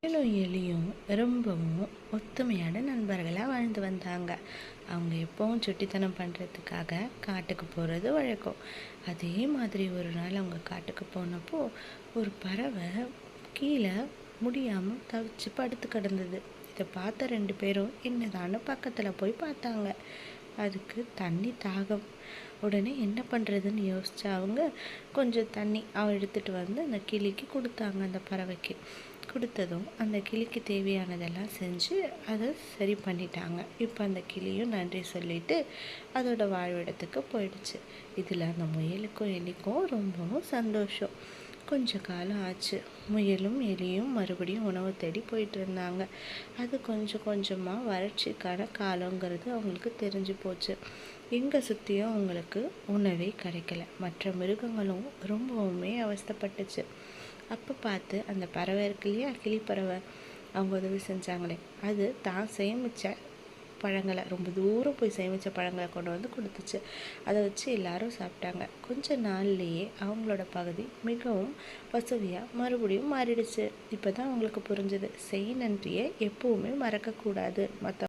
முயலும் எலியும் ரொம்பவும் ஒத்துமையான நண்பர்களாக வாழ்ந்து வந்தாங்க. அவங்க எப்பவும் சுட்டித்தனம் பண்ணுறதுக்காக காட்டுக்கு போகிறது வழக்கம். அதே மாதிரி ஒரு நாள் அவங்க காட்டுக்கு போனப்போ ஒரு பறவை கீழே முடியாமல் தவிச்சு படுத்து கிடந்தது. இதை பார்த்த 2 பேரும் என்னதான்னு பக்கத்தில் போய் பார்த்தாங்க. அதுக்கு தண்ணி தாகம். உடனே என்ன பண்ணுறதுன்னு யோசிச்சா அவங்க கொஞ்சம் தண்ணி எடுத்துகிட்டு வந்து அந்த கிளிக்கு கொடுத்தாங்க. அந்த பறவைக்கு கொடுத்ததும் அந்த கிளிக்கு தேவையானதெல்லாம் செஞ்சு அதை சரி பண்ணிட்டாங்க. இப்போ அந்த கிளியும் நன்றி சொல்லிட்டு அதோட வாழ்விடத்துக்கு போயிடுச்சு. இதில் அந்த முயலுக்கும் எலிக்கும் ரொம்பவும் சந்தோஷம். கொஞ்ச காலம் ஆச்சு. முயலும் எலியும் மறுபடியும் உணவு தேடி போயிட்டு இருந்தாங்க. அது கொஞ்சம் கொஞ்சமாக வறட்சிக்கான காலங்கிறது அவங்களுக்கு தெரிஞ்சு போச்சு. எங்கே சுற்றியும் அவங்களுக்கு உணவே கிடைக்கல. மற்ற மிருகங்களும் ரொம்பவுமே அவஸ்தைப்பட்டுச்சு. அப்போ பார்த்து அந்த பறவை இருக்கு இல்லையா, கிளிப்பறவை, அவங்க உதவி செஞ்சாங்களே, அது தான் சேமித்த பழங்களை, ரொம்ப தூரம் போய் சேமித்த பழங்களை கொண்டு வந்து கொடுத்துச்சு. அதை வச்சு எல்லாரும் சாப்பிட்டாங்க. கொஞ்ச நாள்லேயே அவங்களோட பகுதி மிகவும் வசதியாக மறுபடியும் மாறிடுச்சு. இப்போ தான் அவங்களுக்கு புரிஞ்சது, செய் நன்றியை எப்பவுமே மறக்கக்கூடாது.